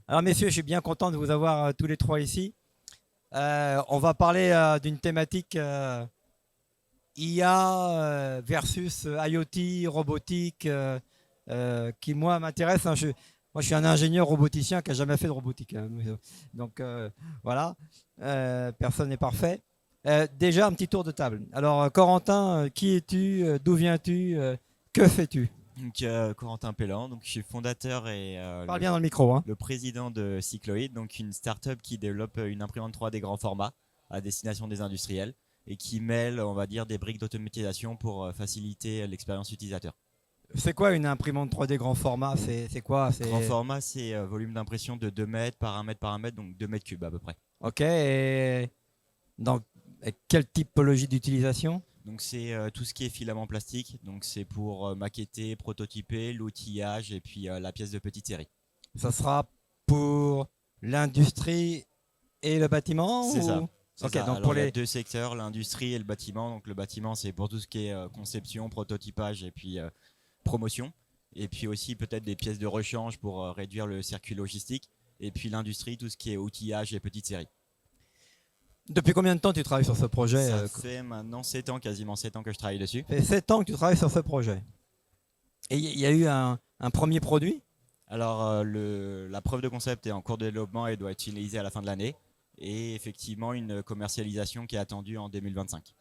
Alors messieurs, je suis bien content de vous avoir tous les trois ici. On va parler d'une thématique IA versus IoT, robotique, qui moi m'intéresse, hein. Moi, je suis un ingénieur roboticien qui n'a jamais fait de robotique, hein. Donc voilà, personne n'est parfait. Déjà, un petit tour de table. Alors, Corentin, qui es-tu? D'où viens-tu? Que fais-tu? Donc, Corentin Pellan, donc je suis fondateur et Parle bien dans le micro, hein. le président de Cycloid, donc une startup qui développe une imprimante 3D grand format à destination des industriels et qui mêle, on va dire, des briques d'automatisation pour faciliter l'expérience utilisateur. C'est quoi une imprimante 3D grand format? C'est quoi? Grand format, c'est volume d'impression de 2 mètres par 1 mètre par 1 mètre, donc 2 mètres cubes à peu près. Ok, et dans quelle typologie d'utilisation? Donc c'est tout ce qui est filament plastique, donc c'est pour maqueter, prototyper, l'outillage et puis la pièce de petite série. Ça sera pour l'industrie et le bâtiment C'est ça. ou... C'est Ok, ça. donc Alors pour il y a les... deux secteurs, l'industrie et le bâtiment. Donc le bâtiment, c'est pour tout ce qui est conception, prototypage et puis promotion. Et puis aussi peut-être des pièces de rechange pour réduire le circuit logistique. Et puis l'industrie, tout ce qui est outillage et petites séries. Depuis combien de temps tu travailles sur ce projet? Ça fait maintenant 7 ans, quasiment 7 ans que je travaille dessus. Ça fait 7 ans que tu travailles sur ce projet. Et il y a eu un premier produit? Alors la preuve de concept est en cours de développement et doit être finalisée à la fin de l'année. Et effectivement une commercialisation qui est attendue en 2025.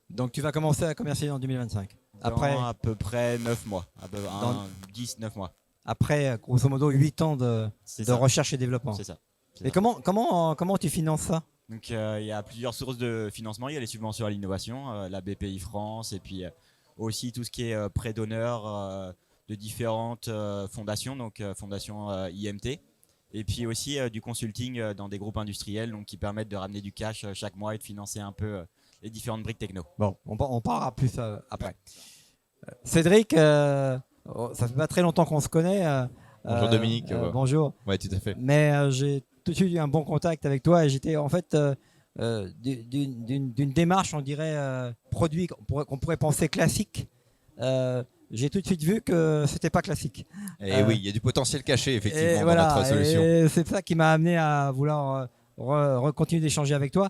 Donc tu vas commencer à commercialiser en 2025. Après, Dans à peu près 9 mois, Dans- 10-9 mois. après, grosso modo, 8 ans C'est de ça. recherche et développement. C'est ça. C'est Et ça. comment tu finances ça? Donc il y a plusieurs sources de financement. Il y a les subventions à l'innovation, la BPI France, et puis aussi tout ce qui est prêt d'honneur de différentes fondations, donc fondation IMT. Et puis aussi du consulting dans des groupes industriels donc, qui permettent de ramener du cash chaque mois et de financer un peu les différentes briques techno. Bon, on parlera plus après. Cédric, ça fait pas très longtemps qu'on se connaît. Bonjour Dominique. Bonjour. Ouais, tout à fait. Mais j'ai tout de suite eu un bon contact avec toi et j'étais en fait d'une démarche, on dirait, produit qu'on pourrait penser classique. J'ai tout de suite vu que c'était pas classique. Et oui, il y a du potentiel caché effectivement dans voilà, notre solution. et c'est ça qui m'a amené à vouloir continuer d'échanger avec toi.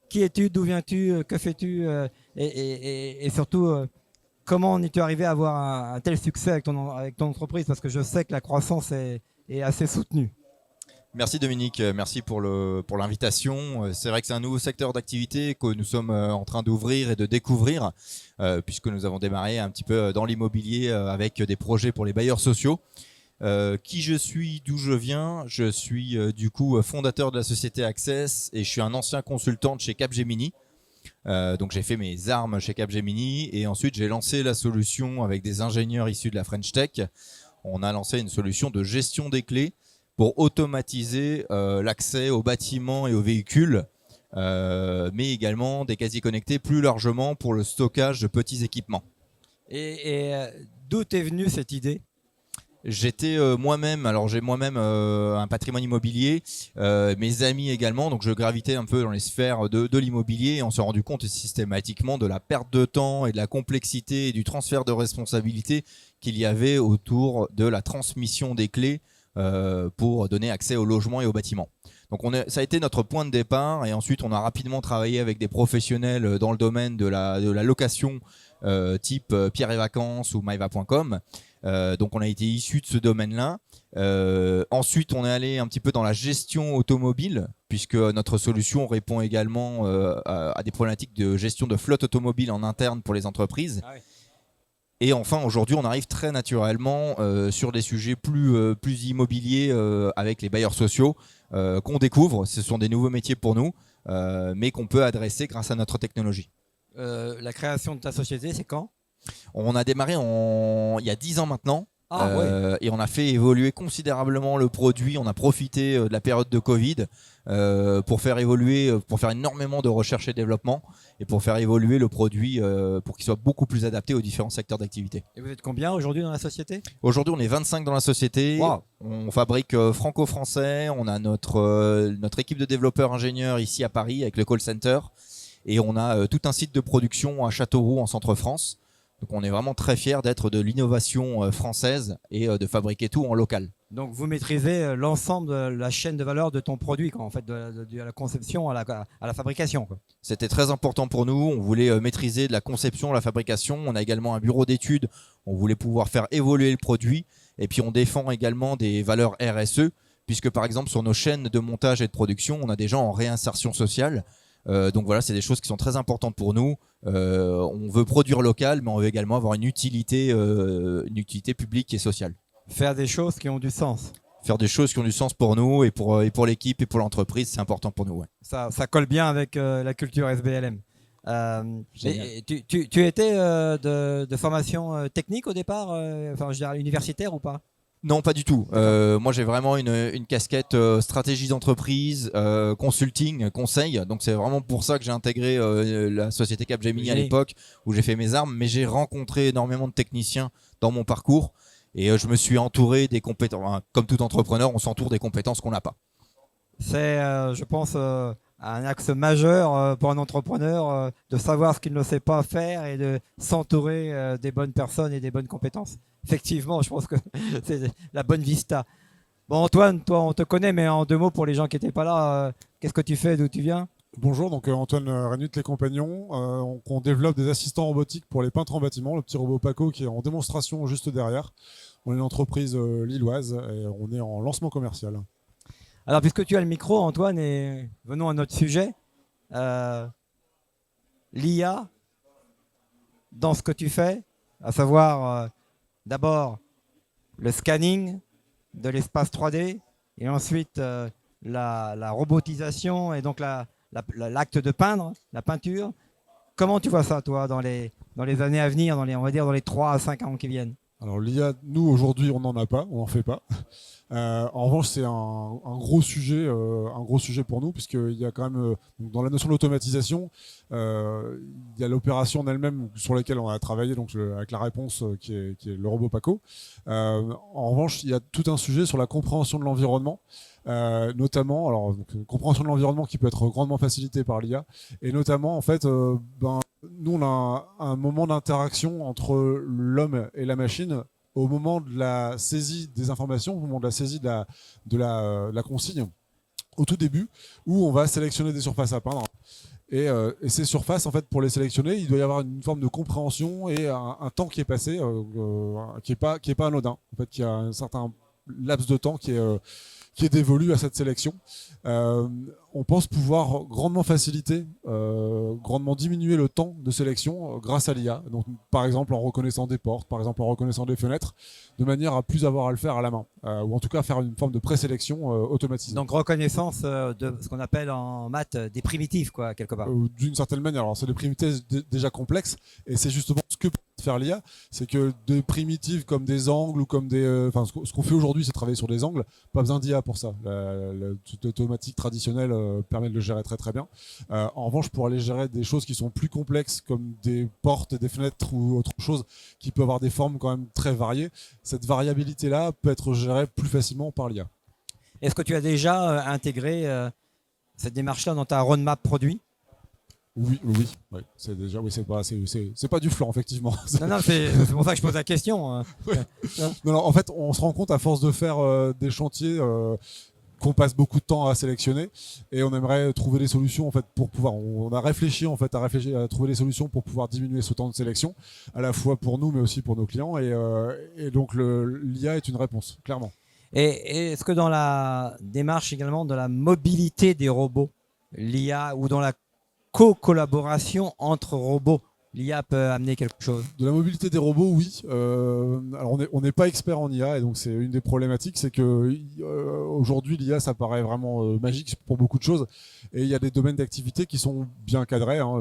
Qui es-tu? D'où viens-tu? Que fais-tu? Et surtout, comment en es-tu arrivé à avoir un tel succès avec ton entreprise? Parce que je sais que la croissance est assez soutenue. Merci Dominique, merci pour l'invitation. C'est vrai que c'est un nouveau secteur d'activité que nous sommes en train d'ouvrir et de découvrir, puisque nous avons démarré un petit peu dans l'immobilier avec des projets pour les bailleurs sociaux. Qui je suis, d'où je viens? Je suis du coup fondateur de la société Access et je suis un ancien consultant de chez Capgemini. Donc j'ai fait mes armes chez Capgemini et ensuite j'ai lancé la solution avec des ingénieurs issus de la French Tech. On a lancé une solution de gestion des clés pour automatiser l'accès aux bâtiments et aux véhicules, mais également des casiers connectés plus largement pour le stockage de petits équipements. Et d'où est venue cette idée? J'étais moi-même, alors j'ai moi-même un patrimoine immobilier, mes amis également, donc je gravitais un peu dans les sphères de l'immobilier et on s'est rendu compte systématiquement de la perte de temps et de la complexité et du transfert de responsabilité qu'il y avait autour de la transmission des clés pour donner accès au logement et aux bâtiments. Donc ça a été notre point de départ et ensuite on a rapidement travaillé avec des professionnels dans le domaine de la location type Pierre et Vacances ou myva.com. Donc on a été issu de ce domaine-là. Ensuite on est allé un petit peu dans la gestion automobile puisque notre solution répond également à des problématiques de gestion de flotte automobile en interne pour les entreprises. Ah oui. Et enfin, aujourd'hui, on arrive très naturellement sur des sujets plus immobiliers avec les bailleurs sociaux qu'on découvre. Ce sont des nouveaux métiers pour nous, mais qu'on peut adresser grâce à notre technologie. La création de ta société, c'est quand? On a démarré il y a 10 ans maintenant. Ouais. Et on a fait évoluer considérablement le produit. On a profité de la période de Covid pour faire évoluer, pour faire énormément de recherche et développement et pour faire évoluer le produit pour qu'il soit beaucoup plus adapté aux différents secteurs d'activité. Et vous êtes combien aujourd'hui dans la société? Aujourd'hui, on est 25 dans la société. Wow. On fabrique franco-français. On a notre équipe de développeurs ingénieurs ici à Paris avec le call center. Et on a tout un site de production à Châteauroux en Centre-France. Donc on est vraiment très fiers d'être de l'innovation française et de fabriquer tout en local. Donc vous maîtrisez l'ensemble de la chaîne de valeur de ton produit, quoi, en fait, de la conception à la fabrication, quoi. C'était très important pour nous. On voulait maîtriser de la conception à la fabrication. On a également un bureau d'études. On voulait pouvoir faire évoluer le produit. Et puis on défend également des valeurs RSE, puisque par exemple sur nos chaînes de montage et de production, on a des gens en réinsertion sociale. Donc voilà, c'est des choses qui sont très importantes pour nous. On veut produire local, mais on veut également avoir une utilité publique et sociale. Faire des choses qui ont du sens. Faire des choses qui ont du sens pour nous et pour l'équipe et pour l'entreprise, c'est important pour nous. Ouais. Ça colle bien avec la culture SBLM. Tu étais de formation technique au départ, enfin je dirais universitaire ou pas? Non, pas du tout. Moi, j'ai vraiment une casquette stratégie d'entreprise, consulting, conseil. Donc, c'est vraiment pour ça que j'ai intégré la société Capgemini à l'époque où j'ai fait mes armes. Mais j'ai rencontré énormément de techniciens dans mon parcours et je me suis entouré des compétences. Enfin, comme tout entrepreneur, on s'entoure des compétences qu'on n'a pas. C'est, je pense, un axe majeur pour un entrepreneur de savoir ce qu'il ne sait pas faire et de s'entourer des bonnes personnes et des bonnes compétences. Effectivement, je pense que c'est la bonne vista. Bon, Antoine, toi, on te connaît, mais en 2 mots pour les gens qui n'étaient pas là, qu'est-ce que tu fais, d'où tu viens? Bonjour, donc Antoine Renut, les compagnons. On développe des assistants robotiques pour les peintres en bâtiment, le petit robot Paco qui est en démonstration juste derrière. On est une entreprise lilloise et on est en lancement commercial. Alors, puisque tu as le micro, Antoine, et venons à notre sujet. L'IA, dans ce que tu fais, à savoir d'abord le scanning de l'espace 3D et ensuite la robotisation et donc l'acte de peindre, la peinture. Comment tu vois ça, toi, dans les années à venir, on va dire dans les 3 à 5 ans qui viennent? Alors l'IA, nous aujourd'hui, on n'en a pas, on n'en fait pas. En revanche, c'est un gros sujet pour nous, puisqu'il y a quand même, dans la notion de l'automatisation, il y a l'opération en elle-même sur laquelle on a travaillé donc, avec la réponse qui est le robot Paco. En revanche, il y a tout un sujet sur la compréhension de l'environnement. Notamment, alors compréhension de l'environnement qui peut être grandement facilitée par l'IA, et notamment en fait, nous on a un moment d'interaction entre l'homme et la machine au moment de la saisie des informations, au moment de la saisie de la consigne, au tout début, où on va sélectionner des surfaces à peindre. Et ces surfaces, en fait, pour les sélectionner, il doit y avoir une forme de compréhension et un temps qui est passé, qui est pas anodin. En fait, il y a un certain laps de temps qui est dévolu à cette sélection. On pense pouvoir grandement faciliter, grandement diminuer le temps de sélection grâce à l'IA. Donc, par exemple en reconnaissant des portes, par exemple en reconnaissant des fenêtres, de manière à plus avoir à le faire à la main, ou en tout cas faire une forme de présélection automatisée. Donc reconnaissance de ce qu'on appelle en maths des primitives, quoi, quelque part. D'une certaine manière. Alors c'est des primitives déjà complexes, et c'est justement ce que peut faire l'IA, c'est que des primitives comme des angles ou comme des, enfin ce qu'on fait aujourd'hui, c'est travailler sur des angles. Pas besoin d'IA pour ça. Toute automatique traditionnelle permet de le gérer très très bien. En revanche, pour aller gérer des choses qui sont plus complexes comme des portes, des fenêtres ou autre chose qui peut avoir des formes quand même très variées, cette variabilité-là peut être gérée plus facilement par l'IA. Est-ce que tu as déjà intégré cette démarche-là dans ta roadmap produit? Oui. C'est déjà, oui, c'est pas du flanc, effectivement. Non, c'est pour ça que je pose la question. Non, en fait, on se rend compte à force de faire des chantiers qu'on passe beaucoup de temps à sélectionner, et on aimerait trouver des solutions en fait pour pouvoir. On a réfléchi en fait à trouver des solutions pour pouvoir diminuer ce temps de sélection, à la fois pour nous mais aussi pour nos clients, et donc l'IA est une réponse, clairement. Et est-ce que dans la démarche également de la mobilité des robots, l'IA, ou dans la co-collaboration entre robots, l'IA peut amener quelque chose? De la mobilité des robots, oui. Alors on n'est pas expert en IA, et donc c'est une des problématiques, c'est que aujourd'hui l'IA ça paraît vraiment magique pour beaucoup de choses, et il y a des domaines d'activité qui sont bien cadrés, hein,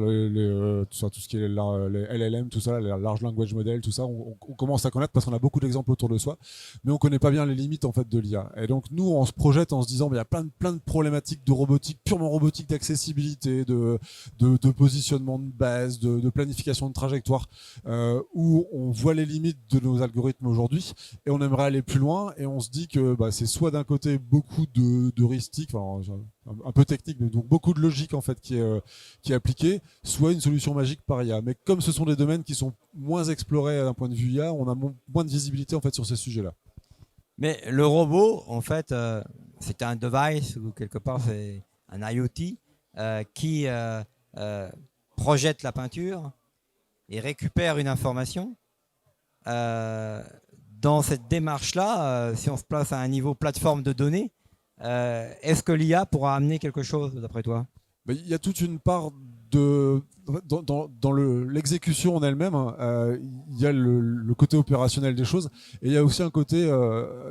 tout ce qui est les LLM, tout ça, les large language model, tout ça, on commence à connaître parce qu'on a beaucoup d'exemples autour de soi, mais on connaît pas bien les limites en fait de l'IA. Et donc nous on se projette en se disant, il y a plein de problématiques de robotique, purement robotique, d'accessibilité, de positionnement de base, de planification de trajectoire, où on voit les limites de nos algorithmes aujourd'hui, et on aimerait aller plus loin, et on se dit que c'est soit d'un côté beaucoup d'heuristique, un peu technique, mais donc beaucoup de logique en fait qui est appliquée, soit une solution magique par IA. Mais comme ce sont des domaines qui sont moins explorés d'un point de vue IA, on a moins de visibilité en fait sur ces sujets-là. Mais le robot, en fait, c'est un device ou quelque part c'est un IoT qui projette la peinture et récupère une information. Dans cette démarche-là, si on se place à un niveau plateforme de données, est-ce que l'IA pourra amener quelque chose d'après toi? Mais il y a toute une part dans l'exécution en elle-même, hein, il y a le côté opérationnel des choses et il y a aussi un côté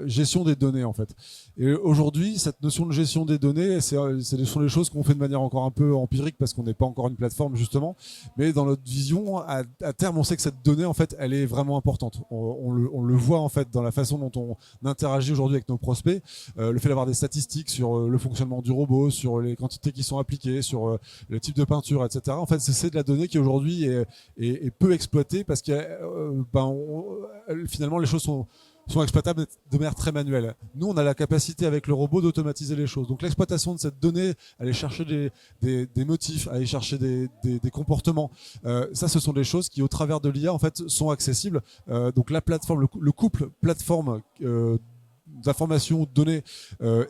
gestion des données en fait. Et aujourd'hui, cette notion de gestion des données, ce sont des choses qu'on fait de manière encore un peu empirique parce qu'on n'est pas encore une plateforme justement. Mais dans notre vision, à terme, on sait que cette donnée en fait, elle est vraiment importante. On le voit en fait dans la façon dont on interagit aujourd'hui avec nos prospects. Le fait d'avoir des statistiques sur le fonctionnement du robot, sur les quantités qui sont appliquées, sur le type de peinture, etc. En fait, c'est de la donnée qui aujourd'hui est peu exploitée parce que finalement les choses sont exploitables de manière très manuelle. Nous, on a la capacité avec le robot d'automatiser les choses. Donc l'exploitation de cette donnée, aller chercher des motifs, aller chercher des comportements, ça, ce sont des choses qui, au travers de l'IA, en fait, sont accessibles. Donc la plateforme, le couple plateforme d'information, données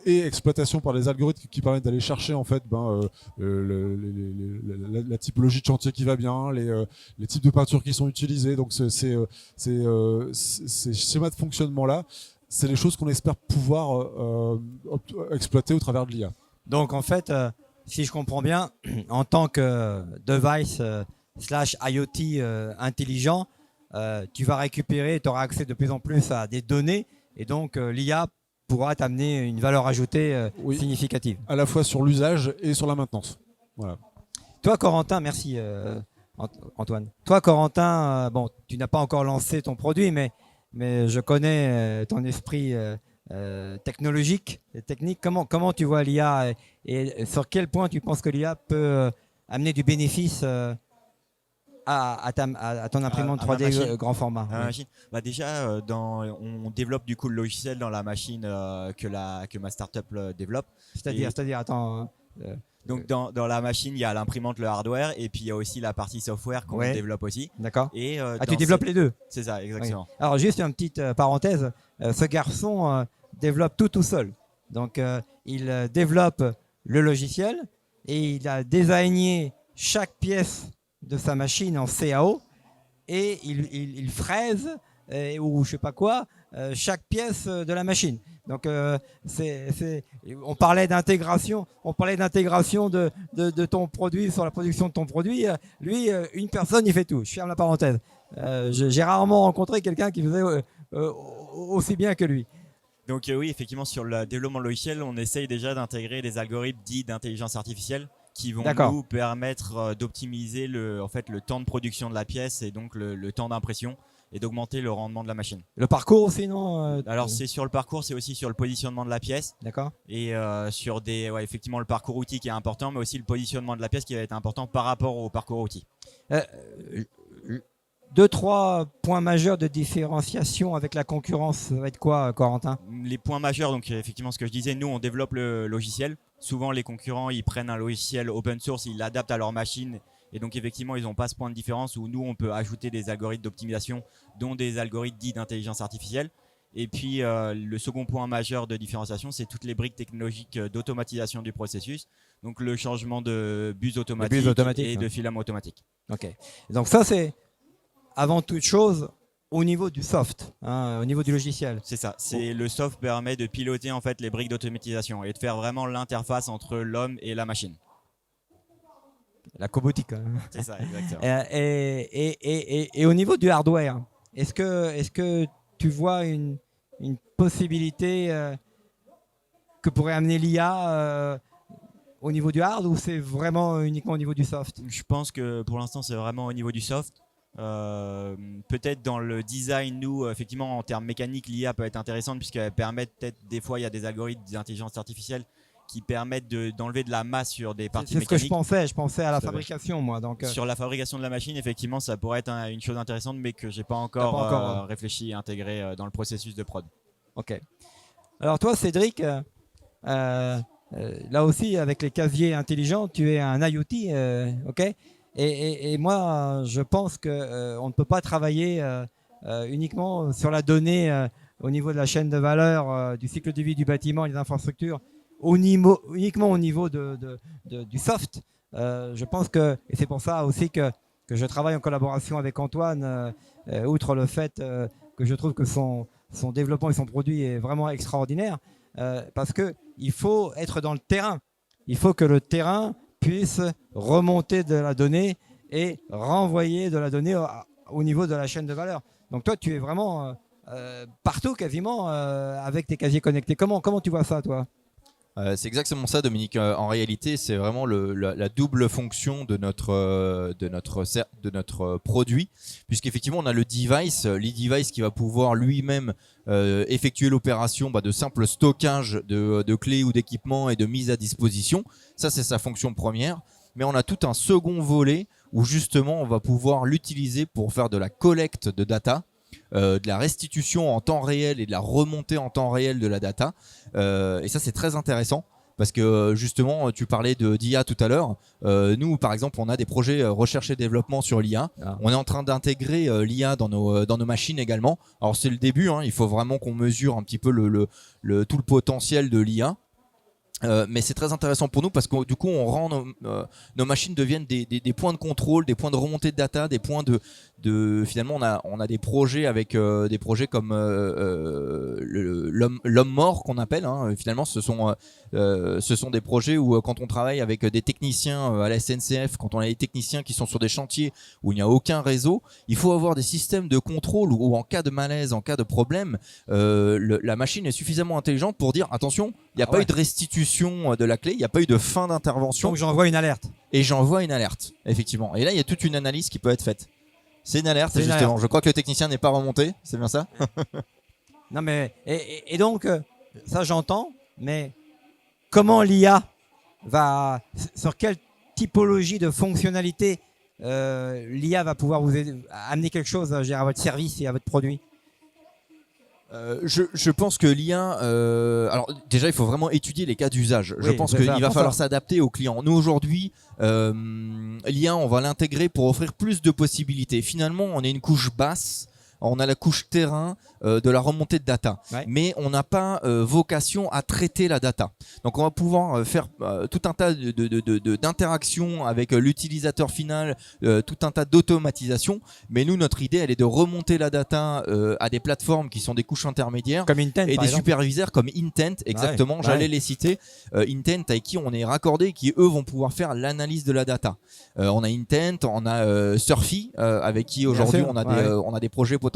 et exploitation par les algorithmes qui permettent d'aller chercher en fait la typologie de chantier qui va bien, les types de peintures qui sont utilisés. Donc ces schémas de fonctionnement là, c'est les choses qu'on espère pouvoir exploiter au travers de l'IA. Donc en fait, si je comprends bien, en tant que device slash IoT intelligent, tu vas récupérer, tu auras accès de plus en plus à des données et donc l'IA pourra t'amener une valeur ajoutée Oui. significative. À la fois sur l'usage et sur la maintenance. Voilà. Toi, Corentin, merci Antoine. Toi, Corentin, bon, tu n'as pas encore lancé ton produit, mais je connais ton esprit technologique et technique. Comment tu vois l'IA et sur quel point tu penses que l'IA peut amener du bénéfice à ton imprimante 3D grand format? À la machine. Bah déjà, on développe du coup le logiciel dans la machine que ma startup développe. C'est-à-dire, attends. Donc dans la machine, il y a l'imprimante, le hardware, et puis il y a aussi la partie software qu'on développe aussi. D'accord. Et tu développes les deux? C'est ça, exactement. Oui. Alors juste une petite parenthèse, ce garçon développe tout seul. Donc il développe le logiciel et il a désigné chaque pièce de sa machine en CAO et il fraise ou je sais pas quoi chaque pièce de la machine. Donc on parlait d'intégration de ton produit sur la production de ton produit. Lui, une personne, il fait tout. Je ferme la parenthèse. J'ai rarement rencontré quelqu'un qui faisait aussi bien que lui. Donc oui, effectivement, sur le développement logiciel, on essaye déjà d'intégrer des algorithmes dits d'intelligence artificielle qui vont nous permettre d'optimiser le temps de production de la pièce et donc le temps d'impression et d'augmenter le rendement de la machine. Le parcours aussi, non Alors c'est sur le parcours, c'est aussi sur le positionnement de la pièce. D'accord. Et sur effectivement le parcours outil qui est important, mais aussi le positionnement de la pièce qui va être important par rapport au parcours outil. 2-3 points majeurs de différenciation avec la concurrence, ça va être quoi, Corentin? Les points majeurs, donc effectivement ce que je disais, nous on développe le logiciel. Souvent les concurrents ils prennent un logiciel open source, ils l'adaptent à leur machine et donc effectivement ils n'ont pas ce point de différence où nous on peut ajouter des algorithmes d'optimisation dont des algorithmes dits d'intelligence artificielle. Et puis le second point majeur de différenciation, c'est toutes les briques technologiques d'automatisation du processus, donc le changement de bus automatique et de filaments automatiques. Ok, donc ça c'est avant toute chose au niveau du soft, au niveau du logiciel. C'est ça. Le soft permet de piloter en fait les briques d'automatisation et de faire vraiment l'interface entre l'homme et la machine. La cobotique. C'est ça, exactement. Et au niveau du hardware, est-ce que tu vois une possibilité que pourrait amener l'IA au niveau du hard ou c'est vraiment uniquement au niveau du soft? Je pense que pour l'instant c'est vraiment au niveau du soft. Peut-être dans le design, nous, effectivement, en termes mécaniques, l'IA peut être intéressante puisqu'elle permet peut-être, des fois, il y a des algorithmes d'intelligence artificielle qui permettent d'enlever de la masse sur des parties mécaniques. C'est ce que je pensais à la fabrication, moi. Donc, sur la fabrication de la machine, effectivement, ça pourrait être une chose intéressante, mais que j'ai pas encore réfléchi et intégré dans le processus de prod. Ok. Alors toi, Cédric, là aussi, avec les casiers intelligents, tu es un IoT, ok? Et moi, je pense qu'on ne peut pas travailler uniquement sur la donnée au niveau de la chaîne de valeur, du cycle de vie du bâtiment et des infrastructures, uniquement au niveau du soft. Je pense que, et c'est pour ça aussi que je travaille en collaboration avec Antoine, outre le fait que je trouve que son développement et son produit est vraiment extraordinaire, parce qu'il faut être dans le terrain. Il faut que le terrain puisse remonter de la donnée et renvoyer de la donnée au niveau de la chaîne de valeur. Donc toi, tu es vraiment partout quasiment avec tes casiers connectés. Comment tu vois ça, toi ? C'est exactement ça, Dominique. En réalité, c'est vraiment la double fonction de notre produit, puisqu'effectivement, on a l'e-device qui va pouvoir lui-même effectuer l'opération de simple stockage de clés ou d'équipements et de mise à disposition. Ça, c'est sa fonction première. Mais on a tout un second volet où justement, on va pouvoir l'utiliser pour faire de la collecte de data, de la restitution en temps réel et de la remontée en temps réel de la data. Et ça, c'est très intéressant parce que justement, tu parlais d'IA tout à l'heure. Nous, par exemple, on a des projets recherche et développement sur l'IA. On est en train d'intégrer l'IA dans nos machines également. Alors, c'est le début. Il faut vraiment qu'on mesure un petit peu tout le potentiel de l'IA. Mais c'est très intéressant pour nous parce que du coup on rend nos machines deviennent des points de contrôle, des points de remontée de data, des points de finalement on a des projets avec des projets comme l'homme mort qu'on appelle. Finalement ce sont des projets où quand on travaille avec des techniciens à la SNCF, quand on a des techniciens qui sont sur des chantiers où il n'y a aucun réseau, il faut avoir des systèmes de contrôle où en cas de malaise, en cas de problème, la machine est suffisamment intelligente pour dire attention, il n'y a pas eu de restitution de la clé, il n'y a pas eu de fin d'intervention. Donc j'envoie une alerte. Et j'envoie une alerte, effectivement. Et là, il y a toute une analyse qui peut être faite. C'est une alerte, justement. Alerte. Je crois que le technicien n'est pas remonté, c'est bien ça? Non, mais et donc, ça j'entends, mais comment l'IA va, sur quelle typologie de fonctionnalité l'IA va pouvoir vous aider, amener quelque chose à votre service et à votre produit? Je pense que l'IA, alors déjà il faut vraiment étudier les cas d'usage. Je pense qu'il va falloir s'adapter aux clients. Nous aujourd'hui, l'IA on va l'intégrer pour offrir plus de possibilités. Finalement on est une couche basse. On a la couche terrain de la remontée de data, mais on n'a pas vocation à traiter la data. Donc on va pouvoir faire tout un tas d'interactions avec l'utilisateur final, tout un tas d'automatisation. Mais nous, notre idée, elle est de remonter la data à des plateformes qui sont des couches intermédiaires comme Intent, et des superviseurs comme Intent, exactement. J'allais les citer. Intent avec qui on est raccordé, qui eux vont pouvoir faire l'analyse de la data. On a Intent, on a Surfy avec qui aujourd'hui on a des projets potentiels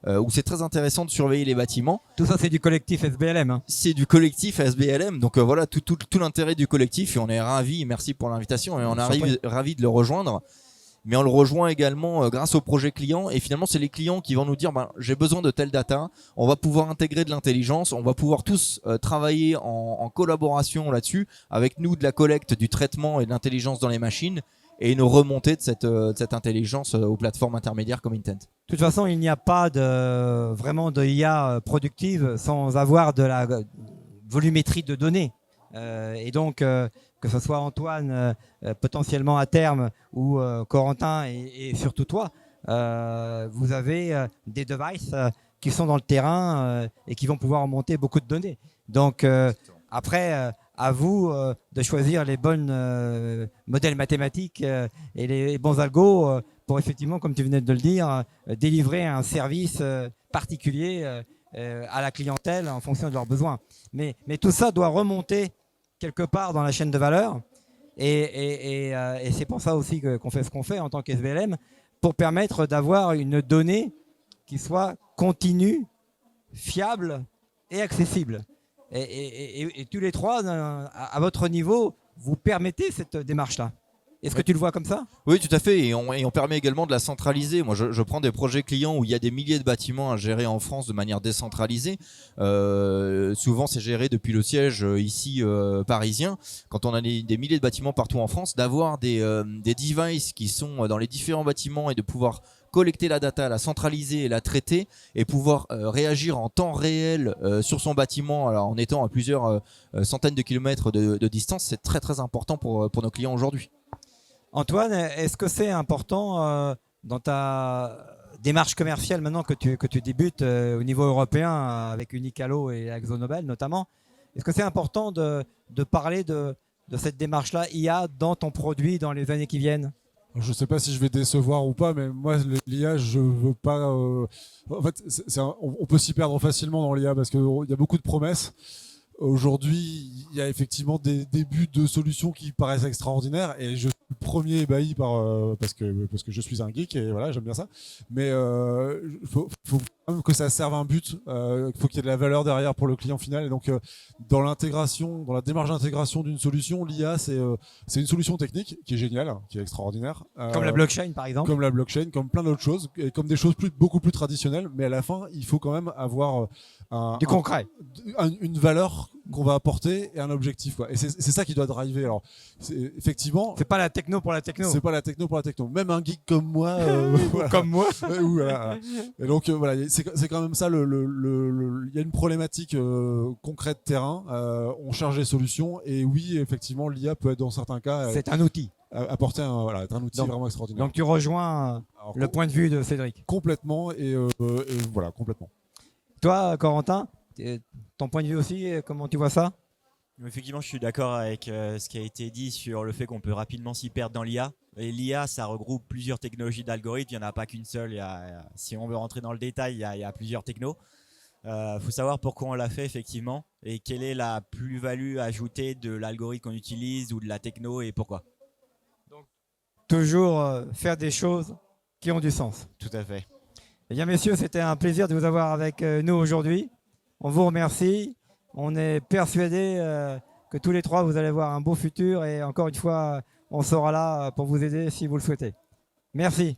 où c'est très intéressant de surveiller les bâtiments. Tout ça c'est du collectif SBLM. C'est du collectif SBLM, donc voilà tout l'intérêt du collectif et on est ravis, merci pour l'invitation et on est ravis de le rejoindre. Mais on le rejoint également grâce au projet client et finalement c'est les clients qui vont nous dire j'ai besoin de telle data, on va pouvoir intégrer de l'intelligence, on va pouvoir tous travailler en collaboration là-dessus avec nous de la collecte, du traitement et de l'intelligence dans les machines et une remontée de cette intelligence aux plateformes intermédiaires comme Intent. De toute façon, il n'y a pas vraiment de IA productive sans avoir de la volumétrie de données. Et donc, que ce soit Antoine potentiellement à terme ou Corentin et surtout toi, vous avez des devices qui sont dans le terrain et qui vont pouvoir remonter beaucoup de données. Donc, après, à vous de choisir les bons modèles mathématiques et les bons algos pour effectivement, comme tu venais de le dire, délivrer un service particulier à la clientèle en fonction de leurs besoins. Mais tout ça doit remonter quelque part dans la chaîne de valeur et c'est pour ça aussi qu'on fait ce qu'on fait en tant qu'SBLM pour permettre d'avoir une donnée qui soit continue, fiable et accessible. Et tous les trois, à votre niveau, vous permettez cette démarche-là. Est-ce que tu le vois comme ça? Oui, tout à fait. Et on permet également de la centraliser. Moi, je prends des projets clients où il y a des milliers de bâtiments à gérer en France de manière décentralisée. Souvent, c'est géré depuis le siège ici parisien. Quand on a des milliers de bâtiments partout en France, d'avoir des devices qui sont dans les différents bâtiments et de pouvoir collecter la data, la centraliser et la traiter et pouvoir réagir en temps réel sur son bâtiment alors, en étant à plusieurs centaines de kilomètres de distance, c'est très très important pour nos clients aujourd'hui. Antoine, est-ce que c'est important dans ta démarche commerciale maintenant que tu débutes au niveau européen avec Unicalo et AkzoNobel notamment. Est-ce que c'est important de parler de cette démarche-là IA dans ton produit dans les années qui viennent? Je ne sais pas si je vais décevoir ou pas, mais moi, l'IA, je veux pas. En fait, on peut s'y perdre facilement dans l'IA parce qu'il y a beaucoup de promesses. Aujourd'hui, il y a effectivement des débuts de solutions qui paraissent extraordinaires et je suis le premier ébahi parce que je suis un geek et voilà, j'aime bien ça. Mais faut quand même que ça serve un but. Il faut qu'il y ait de la valeur derrière pour le client final. Et donc, dans l'intégration, dans la démarche d'intégration d'une solution, l'IA, c'est une solution technique qui est géniale, qui est extraordinaire. Comme la blockchain, par exemple. Comme la blockchain, comme plein d'autres choses, et comme des choses beaucoup plus traditionnelles. Mais à la fin, il faut quand même avoir du concret, une valeur qu'on va apporter et un objectif, quoi. Et c'est ça qui doit driver. Alors, effectivement, c'est pas la techno pour la techno. C'est pas la techno pour la techno. Même un geek comme moi, voilà. Comme moi. Voilà. Et donc voilà, c'est quand même ça. Il y a une problématique concrète terrain. On cherche des solutions et oui, effectivement, l'IA peut être dans certains cas. C'est un outil. Apporter être un outil vraiment extraordinaire. Donc tu rejoins le point de vue de Cédric. Complètement et voilà, complètement. Toi, Corentin, ton point de vue aussi, comment tu vois ça? Effectivement, je suis d'accord avec ce qui a été dit sur le fait qu'on peut rapidement s'y perdre dans l'IA. Et l'IA, ça regroupe plusieurs technologies d'algorithmes. Il n'y en a pas qu'une seule. Si on veut rentrer dans le détail, il y a plusieurs technos. Faut savoir pourquoi on l'a fait effectivement et quelle est la plus-value ajoutée de l'algorithme qu'on utilise ou de la techno et pourquoi. Donc, toujours faire des choses qui ont du sens. Tout à fait. Eh bien, messieurs, c'était un plaisir de vous avoir avec nous aujourd'hui. On vous remercie. On est persuadés que tous les trois, vous allez avoir un beau futur. Et encore une fois, on sera là pour vous aider si vous le souhaitez. Merci.